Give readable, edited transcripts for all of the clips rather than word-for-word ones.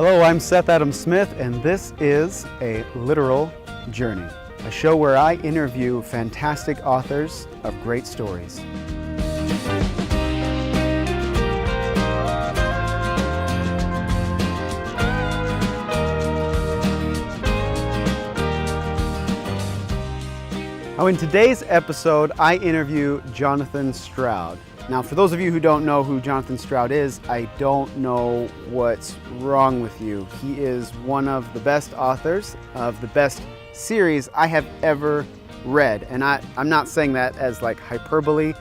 Hello, I'm Seth Adam Smith, and this is A Literal Journey, a show where I interview fantastic authors of great stories. Now, in today's episode, I interview Jonathan Stroud. Now, for those of you who don't know who Jonathan Stroud is, I don't know what's wrong with you. He is one of the best authors of the best series I have ever read. And I'm not saying that as like hyperbole.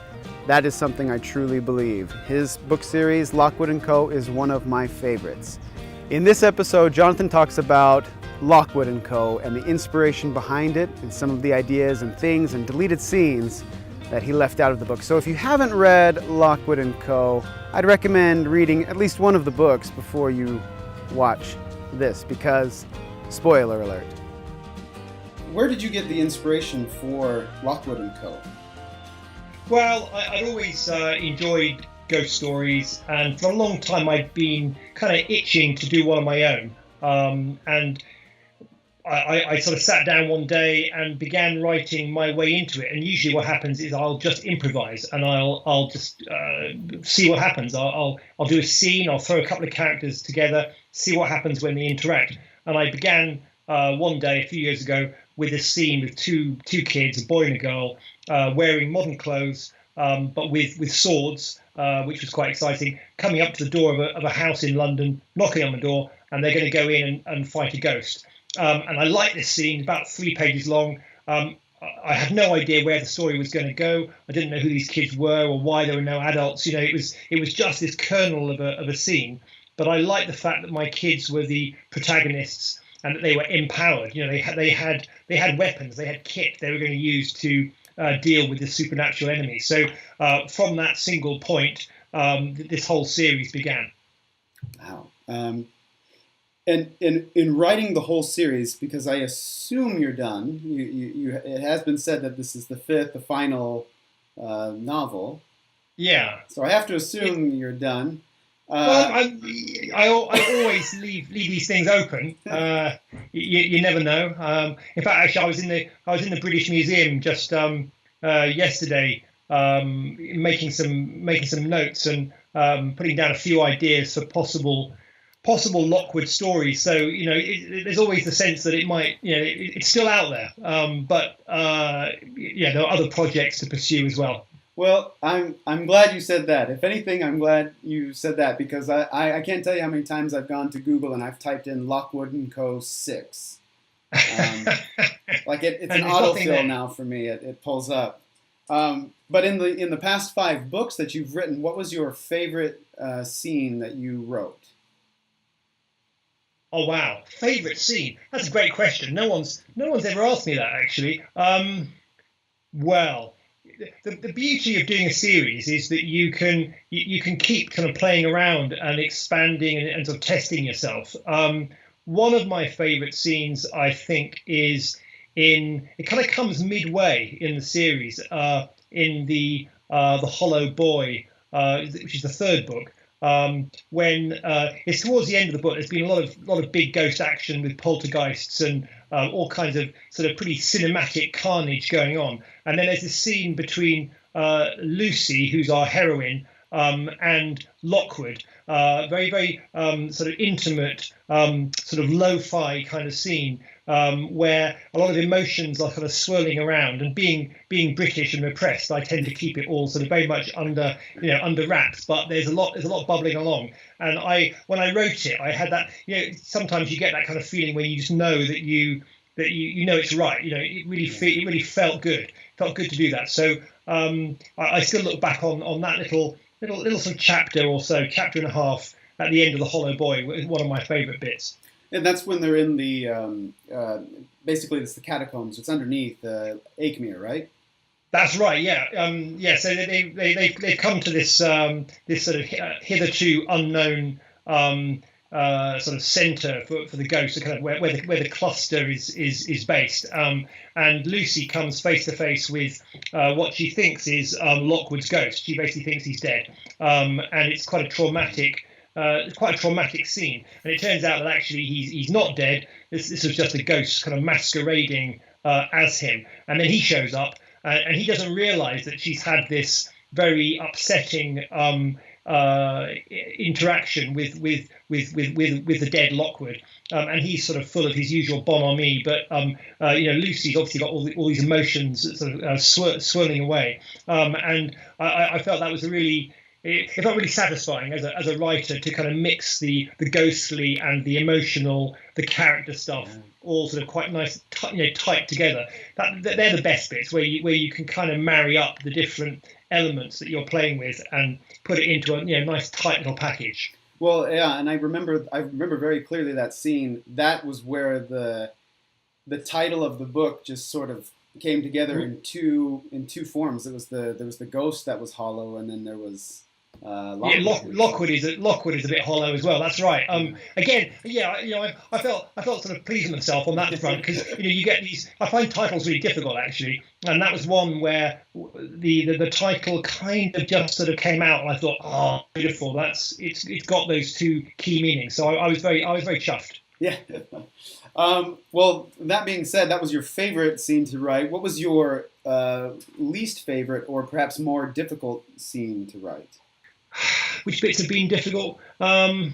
That is something I truly believe. His book series, Lockwood Co, is one of my favorites. In this episode, Jonathan talks about Lockwood Co and the inspiration behind it and some of the ideas and things and deleted scenes that he left out of the book. So if you haven't read Lockwood Co, I'd recommend reading at least one of the books before you watch this, because spoiler alert. Where did you get the inspiration for Lockwood Co? Well, I'd always enjoyed ghost stories, and for a long time I'd been kind of itching to do one of my own. And I sort of sat down one day and began writing my way into it. And usually what happens is I'll just improvise and I'll just see what happens. I'll do a scene, I'll throw a couple of characters together, see what happens when they interact. And I began one day a few years ago with a scene with two kids, a boy and a girl, wearing modern clothes, but with swords, which was quite exciting, coming up to the door of a house in London, knocking on the door, and they're going to go in and fight a ghost. And I liked this scene, about 3 pages long. I had no idea where the story was going to go. I didn't know who these kids were or why there were no adults. You know, it was just this kernel of a scene. But I liked the fact that my kids were the protagonists and that they were empowered. You know, they had weapons, they had kit they were going to use to deal with the supernatural enemy. So from that single point, this whole series began. Wow. And in writing the whole series, because I assume you're done, it has been said that this is the final novel. Yeah. So I have to assume you're done. Well, I always leave these things open. You never know. In fact, actually, I was in the British Museum just yesterday, making some notes and putting down a few ideas for possible Lockwood stories. So, you know, there's always the sense that it might, you know, it's still out there. But there are other projects to pursue as well. Well, I'm glad you said that. If anything, I'm glad you said that, because I can't tell you how many times I've gone to Google and I've typed in Lockwood Co 6. Like it's an autofill now for me. It pulls up. But in the past 5 books that you've written, what was your favorite scene that you wrote? Oh wow, favorite scene? That's a great question. No one's ever asked me that, actually. Well, the beauty of doing a series is that you can keep kind of playing around and expanding and sort of testing yourself. One of my favorite scenes, I think, is it kind of comes midway in the series, in the Hollow Boy, which is the 3rd book. When it's towards the end of the book, there's been a lot of big ghost action with poltergeists and all kinds of sort of pretty cinematic carnage going on. And then there's this scene between Lucy, who's our heroine, and Lockwood, very, very sort of intimate, sort of lo-fi kind of scene, where a lot of emotions are kind of swirling around. And being British and repressed, I tend to keep it all sort of very much under wraps. But there's a lot bubbling along. And when I wrote it, I had that, you know, sometimes you get that kind of feeling when you just know that you know it's right. You know, it really felt good. It felt good to do that. So I still look back on that little sort of chapter and a half at the end of the Hollow Boy, one of my favourite bits. And that's when they're in the basically it's the catacombs. It's underneath Acmere, right? That's right. Yeah. So they've come to this sort of hitherto unknown sort of centre for the ghost, so kind of where the cluster is based. And Lucy comes face to face with what she thinks is Lockwood's ghost. She basically thinks he's dead, and it's quite a traumatic it's quite a traumatic scene, and it turns out that actually he's not dead. This was just a ghost kind of masquerading as him, and then he shows up, and he doesn't realise that she's had this very upsetting interaction with the dead Lockwood, and he's sort of full of his usual bonhomie. But Lucy's obviously got all these emotions sort of swirling away, and I felt that was it felt really satisfying as a writer to kind of mix the ghostly and the emotional, the character stuff, all sort of quite nice, tight together. They're the best bits where you can kind of marry up the different elements that you're playing with and put it into a nice tight little package. Well, yeah, and I remember very clearly that scene. That was where the title of the book just sort of came together in two forms. There was the ghost that was hollow, and then there was Lockwood is a bit hollow as well. That's right. Again, I felt sort of pleased with myself on that front, because you get these. I find titles really difficult, actually, and that was one where the title kind of just sort of came out, and I thought, oh, beautiful. It's got those two key meanings. So I was very chuffed. Yeah. Well, that being said, that was your favorite scene to write. What was your least favorite, or perhaps more difficult scene to write? Which bits have been difficult? I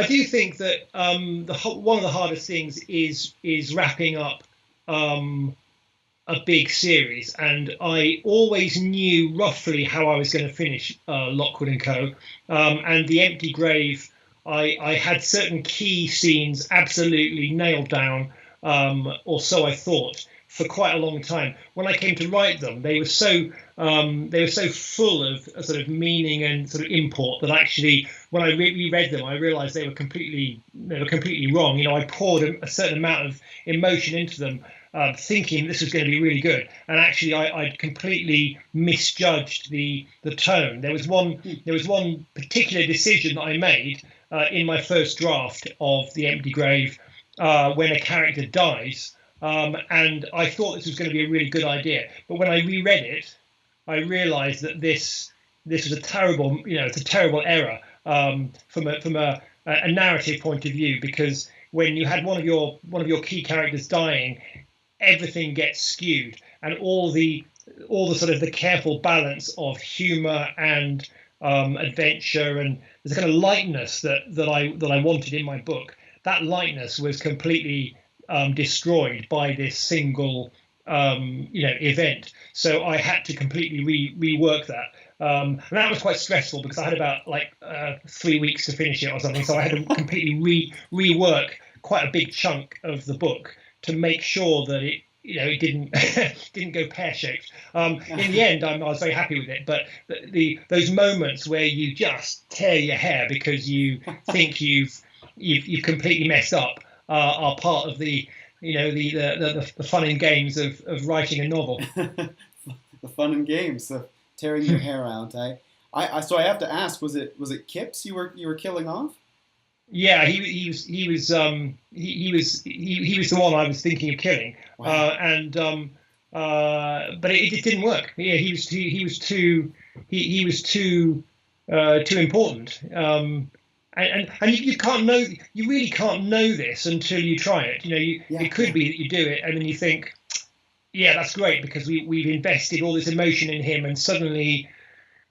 do think that one of the hardest things is wrapping up a big series, and I always knew roughly how I was going to finish Lockwood Co. And The Empty Grave, I had certain key scenes absolutely nailed down, or so I thought, for quite a long time. When I came to write them, they were so full of sort of meaning and sort of import that actually, when I reread them, I realised they were completely wrong. I poured a certain amount of emotion into them, thinking this was going to be really good, and actually I'd completely misjudged the tone. There was one particular decision that I made in my first draft of The Empty Grave, when a character dies. And I thought this was going to be a really good idea, but when I reread it, I realised that this was a terrible, it's a terrible error from a narrative point of view, because when you had one of your key characters dying, everything gets skewed, and all the sort of the careful balance of humour and adventure, and there's a kind of lightness that I wanted in my book. That lightness was completely destroyed by this single event. So I had to completely rework that. And that was quite stressful, because I had about 3 weeks to finish it or something. So I had to completely rework quite a big chunk of the book to make sure that it didn't go pear-shaped. In the end, I was very happy with it. But those moments where you just tear your hair because you think you've completely messed up are part of the fun and games of writing a novel. The fun and games of tearing your hair out. So I have to ask, was it Kipps you were killing off? Yeah, he was the one I was thinking of killing. Wow. But it just didn't work. Yeah, he was too important. And you can't know, you really can't know this until you try it. It could be that you do it and then you think, yeah, that's great, because we've invested all this emotion in him, and suddenly,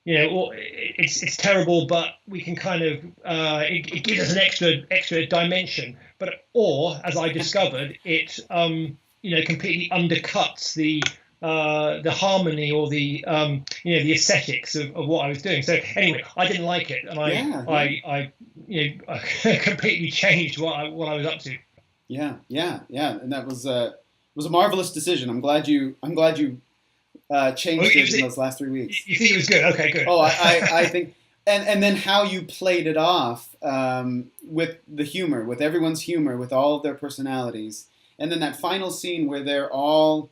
it's terrible, but we can kind of it gives us an extra dimension. Or as I discovered, it completely undercuts the harmony or the the aesthetics of what I was doing. So anyway, I didn't like it, and I completely changed what I was up to. Yeah, and that was a marvelous decision. I'm glad you changed it in those last 3 weeks. You think it was good? Okay, good. Oh, I think, and then how you played it off with the humor, with everyone's humor, with all of their personalities, and then that final scene where they're all.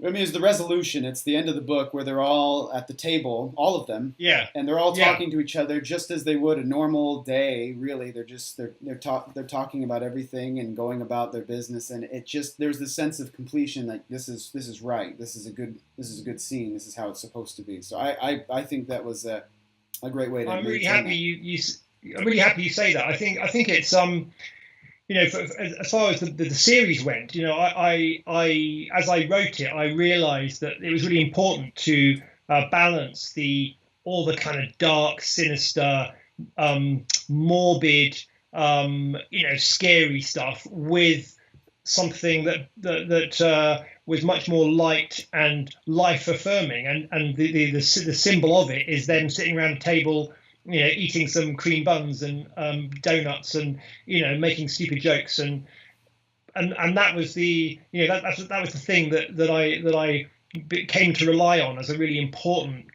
It's the resolution. It's the end of the book where they're all at the table, all of them. Yeah. And they're all talking to each other just as they would a normal day. Really, they're talking about everything and going about their business, and there's this sense of completion, like this is right. This is a good scene. This is how it's supposed to be. So I think that was a a great way to. I'm really happy I'm really happy you say that. I think it's as far as the series went, I as I wrote it, I realised that it was really important to balance all the kind of dark, sinister, morbid, scary stuff with something that was much more light and life affirming, and the symbol of it is them sitting around a table, eating some cream buns and donuts, and making stupid jokes, and that was that was the thing that I came to rely on as a really important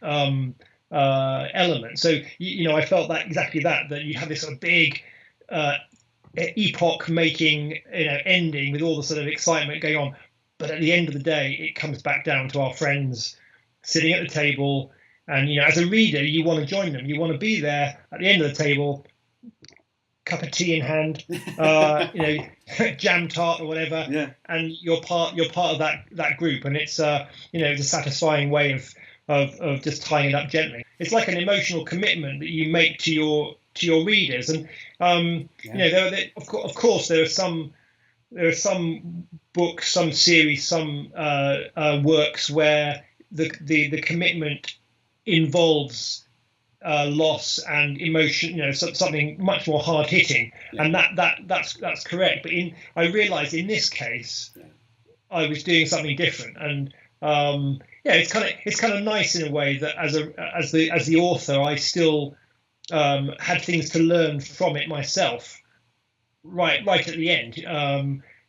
element. So I felt that exactly that you have this sort of big epoch-making ending with all the sort of excitement going on, but at the end of the day, it comes back down to our friends sitting at the table. And as a reader, you want to join them. You want to be there at the end of the table, cup of tea in hand, jam tart or whatever, yeah. And you're part of that group. And it's it's a satisfying way of just tying it up gently. It's like an emotional commitment that you make to your readers. And of course there are some books, some series, some works where the commitment involves loss and emotion, something much more hard hitting, and that's correct. But I realised in this case, I was doing something different, and it's kind of nice in a way that as the author, I still had things to learn from it myself. Right at the end,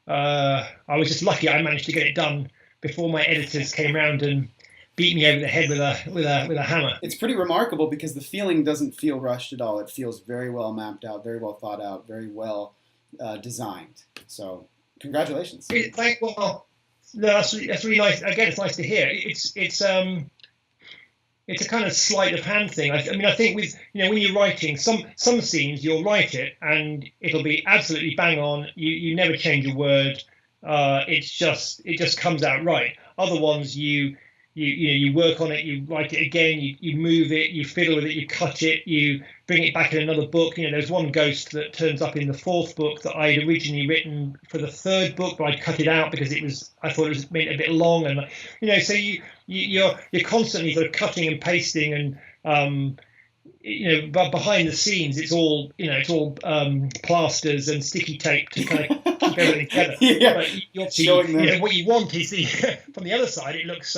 I was just lucky. I managed to get it done before my editors came around and beat me over the head with a hammer. It's pretty remarkable because the feeling doesn't feel rushed at all. It feels very well mapped out, very well thought out, very well designed. So, congratulations. That's really nice. Again, it's nice to hear. It's a kind of sleight of hand thing. I think with when you're writing some scenes, you'll write it and it'll be absolutely bang on. You never change a word. It just comes out right. Other ones you work on it, you write it again, you move it, you fiddle with it, you cut it, you bring it back in another book. There's one ghost that turns up in the fourth book that I'd originally written for the third book, but I cut it out because I thought it was made a bit long, and so you're constantly sort of cutting and pasting, and but behind the scenes it's all plasters and sticky tape to kind of keep everything together. But what you want is from the other side, it looks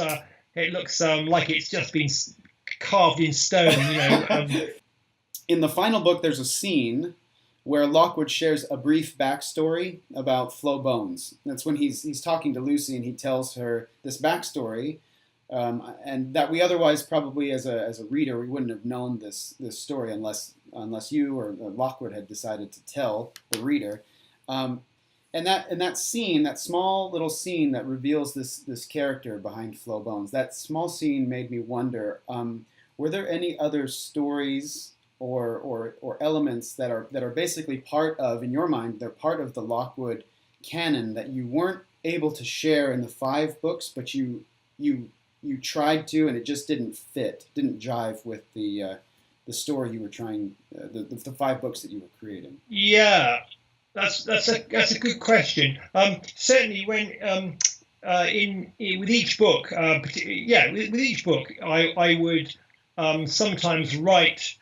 like it's just been carved in stone. In the final book, there's a scene where Lockwood shares a brief backstory about Flo Bones. That's when he's talking to Lucy and he tells her this backstory, and that we otherwise probably as a reader we wouldn't have known this story unless you or Lockwood had decided to tell the reader. And that scene, that small little scene that reveals this character behind Flo Bones, that small scene made me wonder: were there any other stories or elements that are basically part of, in your mind, they're part of the Lockwood canon that you weren't able to share in the 5 books, but you tried to, and it just didn't jive with the story you were trying, the 5 books that you were creating? Yeah. That's a good question. Certainly, when with each book, with each book, I would sometimes write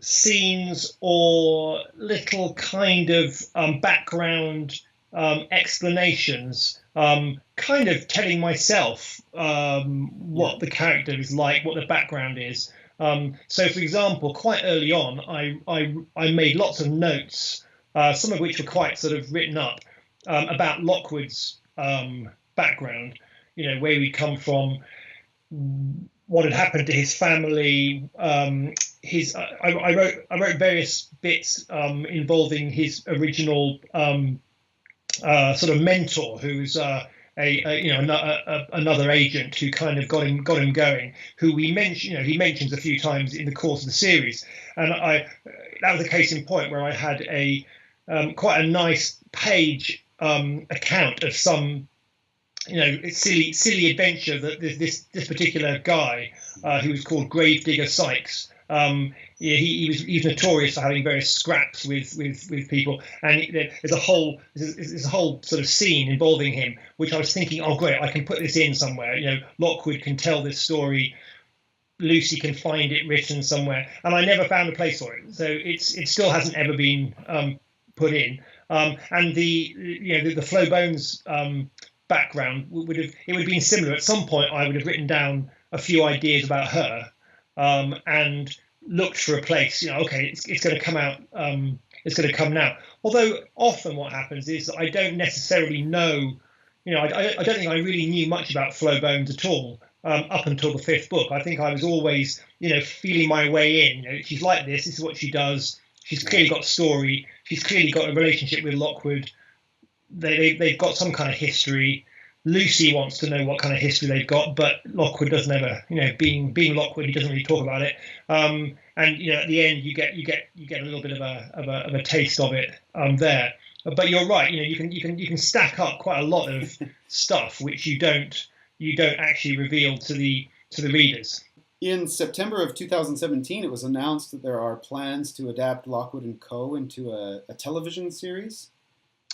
scenes or little kind of background explanations, kind of telling myself what the character is like, what the background is. So, for example, quite early on, I made lots of notes. Some of which were quite sort of written up about Lockwood's background, where he'd come from, what had happened to his family. I wrote various bits involving his original sort of mentor, who's another agent who kind of got him going, who he mentions a few times in the course of the series, and that was a case in point where I had quite a nice page account of some silly adventure that this particular guy who was called Gravedigger Sykes He was notorious for having various scraps with people, and there's a whole sort of scene involving him, which I was thinking, oh great, I can put this in somewhere. Lockwood can tell this story. Lucy can find it written somewhere, and I never found a place for it. So it still hasn't ever been put in. And the Flo Bones background would have been similar. At some point, I would have written down a few ideas about her and looked for a place. Okay, it's going to come out. It's going to come now. Although often what happens is that I don't necessarily know. I don't think I really knew much about Flo Bones at all up until the 5th book. I think I was always, feeling my way in. She's like this. This is what she does. She's clearly got a story. She's clearly got a relationship with Lockwood. They've got some kind of history. Lucy wants to know what kind of history they've got, but Lockwood doesn't ever, being Lockwood, he doesn't really talk about it. And at the end, you get a little bit of a taste of it there. But you're right. You can stack up quite a lot of stuff which you don't actually reveal to the readers. In September of 2017, it was announced that there are plans to adapt Lockwood Co. into a television series.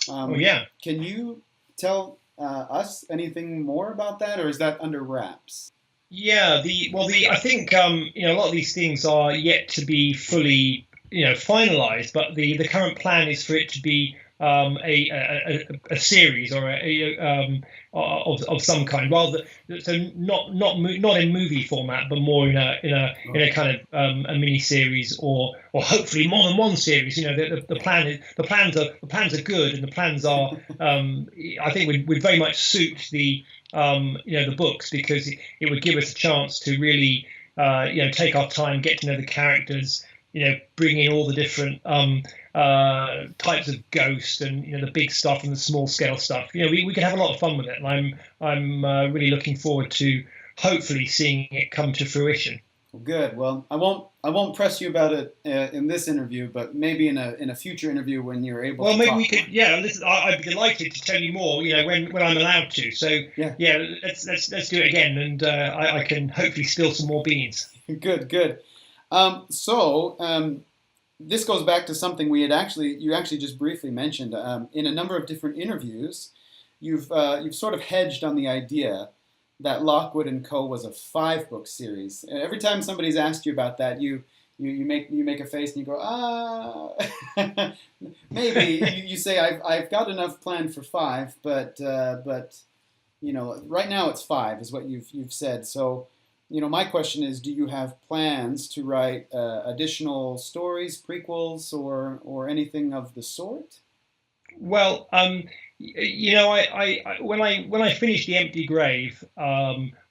Yeah. Can you tell us anything more about that, or is that under wraps? Yeah. I think a lot of these things are yet to be fully finalized, but the current plan is for it to be a series or of some kind, rather so not in movie format, but more in a kind of a mini series or hopefully more than one series. The plans are good, and the plans are I think would very much suit the the books, because it would give us a chance to really take our time, get to know the characters, bring in all the different types of ghost and the big stuff and the small scale stuff. We could have a lot of fun with it, and I'm really looking forward to hopefully seeing it come to fruition. Well, good. Well, I won't press you about it in this interview, but maybe in a future interview when you're able. Well, to maybe talk. we could. Yeah, listen, I'd be delighted to tell you more. When I'm allowed to. So yeah, let's do it again, and I can hopefully spill some more beans. Good. This goes back to something you actually just briefly mentioned in a number of different interviews. You've sort of hedged on the idea that Lockwood Co. was a 5-book series. And every time somebody's asked you about that, you make a face and you go, maybe. You say I've got enough planned for 5, but right now it's 5 is what you've said. So. My question is, do you have plans to write additional stories, prequels, or anything of the sort? Well, I when I finished The Empty Grave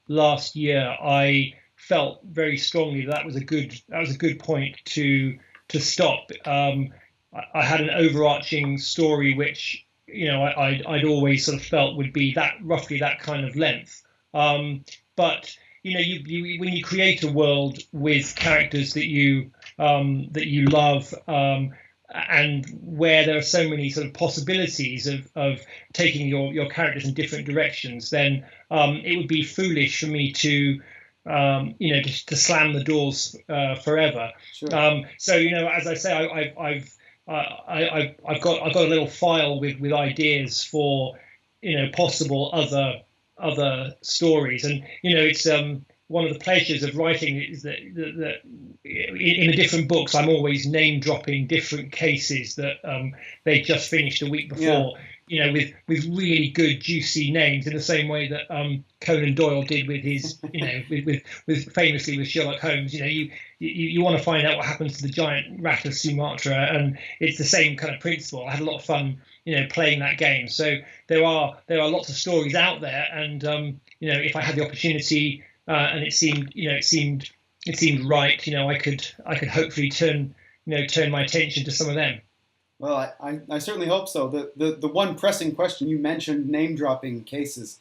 last year, I felt very strongly that was a good point to stop. I had an overarching story which I'd always sort of felt would be roughly that kind of length, but you when you create a world with characters that you love, and where there are so many sort of possibilities of taking your characters in different directions, then it would be foolish for me to just to slam the doors forever. Sure. So as I say, I've got a little file with ideas for possible other stories, and it's one of the pleasures of writing is that in the different books I'm always name dropping different cases that they just finished a week before, with really good juicy names, in the same way that Conan Doyle did with his with famously with Sherlock Holmes. You want to find out what happens to the giant rat of Sumatra, and it's the same kind of principle. I had a lot of fun playing that game. So there are lots of stories out there, and if I had the opportunity and it seemed right, I could hopefully turn my attention to some of them. Well, I certainly hope so. The one pressing question, you mentioned name dropping cases.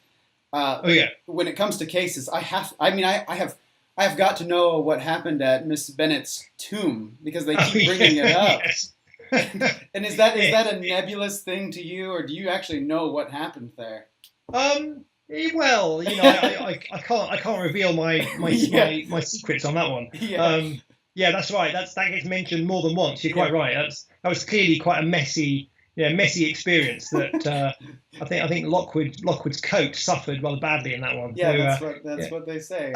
When it comes to cases, I have got to know what happened at Miss Bennet's tomb, because they keep bringing it up. Yes. And is that a nebulous thing to you, or do you actually know what happened there? Well, I can't reveal my secrets on that one. Yeah. Yeah, that's right. That gets mentioned more than once. You're Yeah. quite right. That was clearly quite a messy experience that I think Lockwood's coat suffered rather badly in that one. So Yeah, that's yeah. what they say.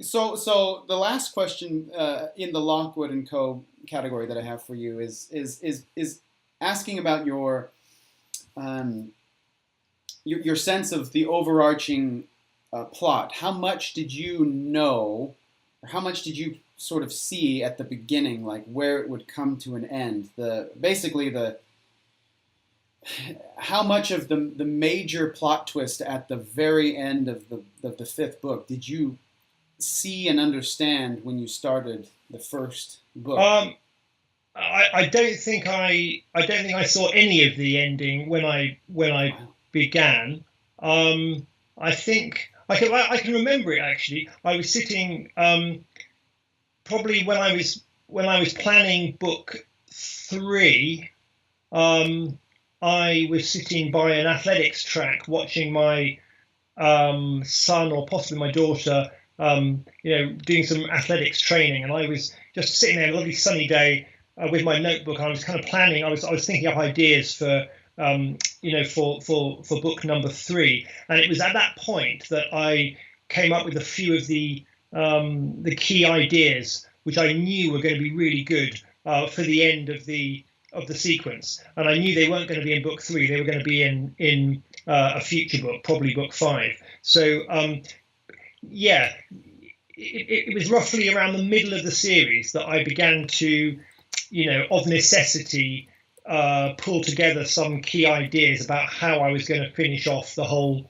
So the last question in the Lockwood and Co. category that I have for you is asking about um, your sense of the overarching plot. How much did you know, or how much did you sort of see at the beginning, like where it would come to an end? How much of the major plot twist at the very end of the fifth book did you see and understand when you started the first book? I don't think I saw any of the ending when I Wow. began. I think I can remember it actually. I was sitting probably when I was planning book three. I was sitting by an athletics track watching my son or possibly my daughter, doing some athletics training, and I was just sitting there, a lovely sunny day, with my notebook. I was kind of planning. I was thinking up ideas for for book number three, and it was at that point that I came up with a few of the key ideas which I knew were going to be really good for the end of the sequence, and I knew they weren't going to be in book three. They were going to be in a future book, probably book five. So yeah, it was roughly around the middle of the series that I began to, of necessity, pull together some key ideas about how I was going to finish off the whole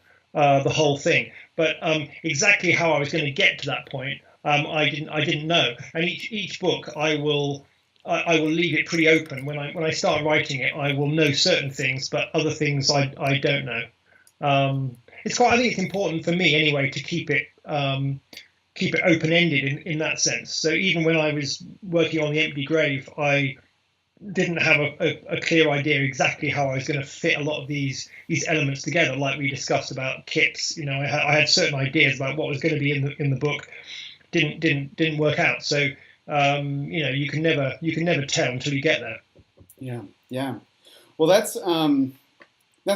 thing. But exactly how I was going to get to that point, I didn't know. And each book I will leave it pretty open. When I start writing it, I will know certain things, but other things I don't know. I think it's important for me anyway to keep it open ended in that sense. So even when I was working on The Empty Grave, I didn't have a clear idea exactly how I was going to fit a lot of these elements together, like we discussed about Kips. I had certain ideas about what was going to be in the book. Didn't work out. So you can never tell until you get there. Yeah, yeah. Well, that's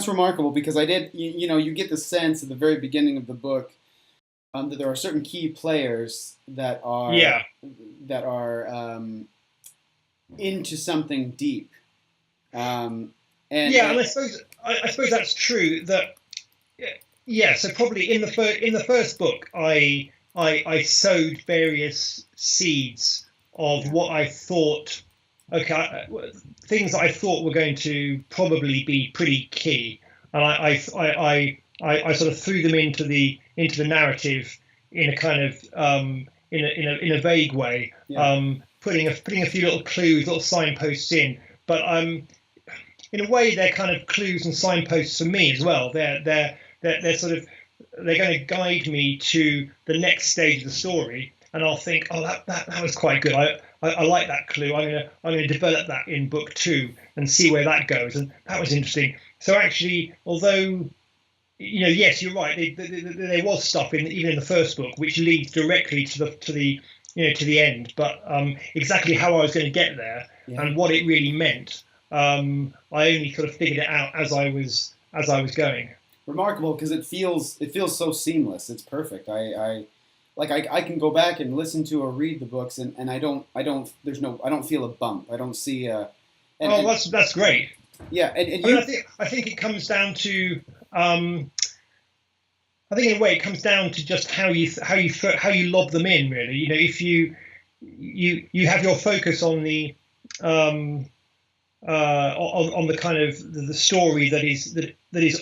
remarkable because I did. You get the sense at the very beginning of the book that there are certain key players that are Yeah. Into something deep. And I suppose that's true. That yeah. So probably in the first book, I sowed various seeds of what I thought, things that I thought were going to probably be pretty key, and I sort of threw them into the narrative in a kind of in a vague way, Yeah. putting a few little clues, little signposts in, but in a way they're kind of clues and signposts for me as well. They're sort of they're going to guide me to the next stage of the story, and I'll think, oh, that was quite good. I like that clue. I'm going to develop that in book two and see where that goes, and that was interesting. So actually, although yes, you're right. There was stuff even in the first book which leads directly to the end, but exactly how I was going to get there and what it really meant, I only sort of figured it out as I was going. Remarkable because it feels so seamless. It's perfect. I can go back and listen to or read the books and I don't feel a bump. I don't see that's great. Yeah, I think it comes down to I think in a way it comes down to just how you lob them in, really. If you have your focus on the on the kind of the story that is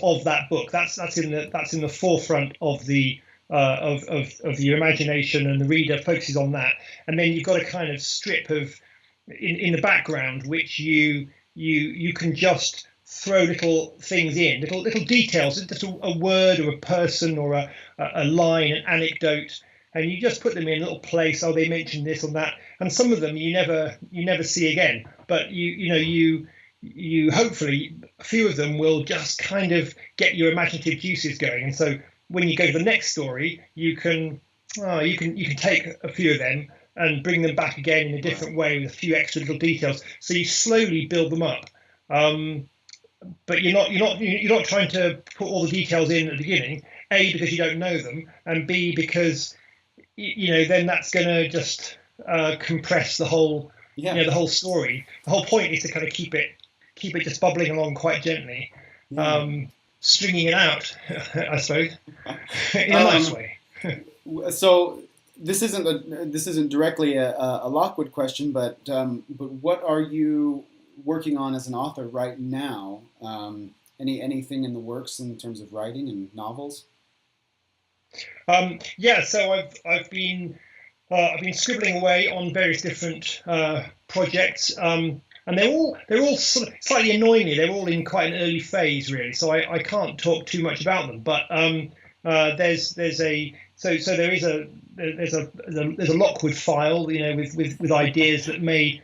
of that book. That's in the forefront of the of your imagination, and the reader focuses on that. And then you've got a kind of strip of in the background which you can just throw little things in, little details, just a word or a person or a line, an anecdote, and you just put them in a little place. Oh, they mentioned this or that, and some of them you never see again. But you hopefully a few of them will just kind of get your imaginative juices going, and so when you go to the next story, you can take a few of them and bring them back again in a different way with a few extra little details. So you slowly build them up. But you're not trying to put all the details in at the beginning. A, because you don't know them, and B, because then that's going to just compress the whole the whole story. The whole point is to kind of keep it just bubbling along quite gently, stringing it out, I suppose, in a nice way. So this isn't directly a Lockwood question, but what are you working on as an author right now? Anything in the works in terms of writing and novels? So I've been scribbling away on various different projects, and they're all sort of slightly annoyingly, they're all in quite an early phase really. So I can't talk too much about them. But there's a Lockwood file, with ideas that may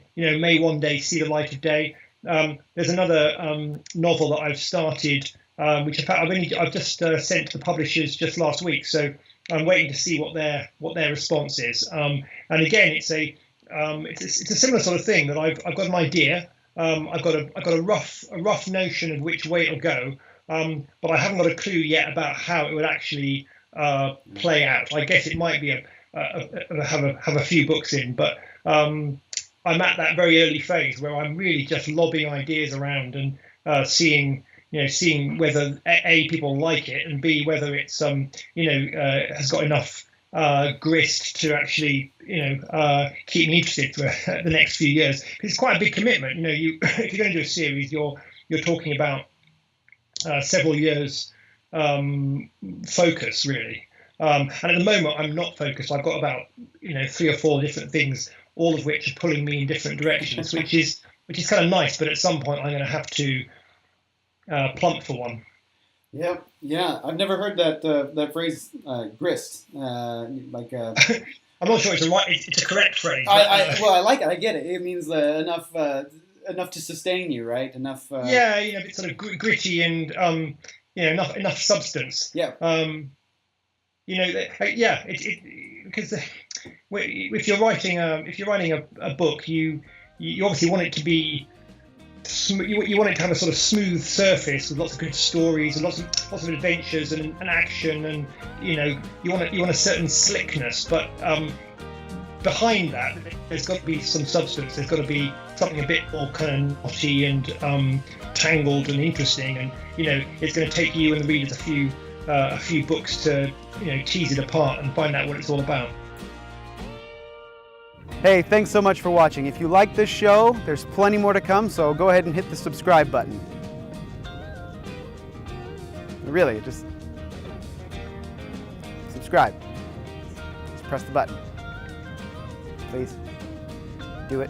one day see the light of day. There's another novel that I've started, which in fact I've just sent to the publishers just last week. So I'm waiting to see what their response is. And again, it's a similar sort of thing that I've got an idea. I've got a rough notion of which way it'll go, but I haven't got a clue yet about how it would actually play out. I guess it might be have a few books in, but I'm at that very early phase where I'm really just lobbing ideas around and seeing whether A, people like it, and B, whether it's has got enough grist to actually keep me interested for the next few years. It's quite a big commitment. If you're going to do a series, you're talking about several years focus really. And at the moment, I'm not focused. I've got about 3 or 4 different things, all of which are pulling me in different directions, which is kind of nice. But at some point, I'm going to have to plump for one. Yeah. I've never heard that phrase, grist. I'm not sure it's a correct phrase. I like it. I get it. It means enough to sustain you, right? Enough. It's sort of gritty and enough substance. Yeah. Because if you're writing a book, you obviously want it to be. You want it to have a sort of smooth surface with lots of good stories and lots of adventures and action, and you want a certain slickness, but behind that there's got to be some substance. There's got to be something a bit more kind of knotty and tangled and interesting, and it's going to take you and the readers a few books to tease it apart and find out what it's all about. Hey, thanks so much for watching. If you like this show, there's plenty more to come, so go ahead and hit the subscribe button. Really, just subscribe. Just press the button. Please, do it.